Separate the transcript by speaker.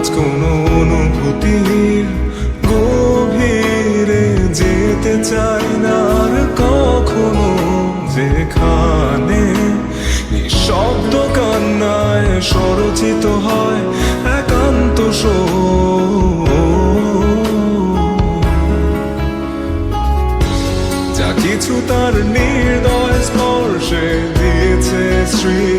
Speaker 1: আজ কোনো অনুভূতির গভীরে যেতে চাই না আর কখনো, যেখানে নিঃশব্দ কান্নায় স্বরচিত হয় একান্ত যা কিছু তার নির্দয় স্পর্শে দিয়েছে শ্রী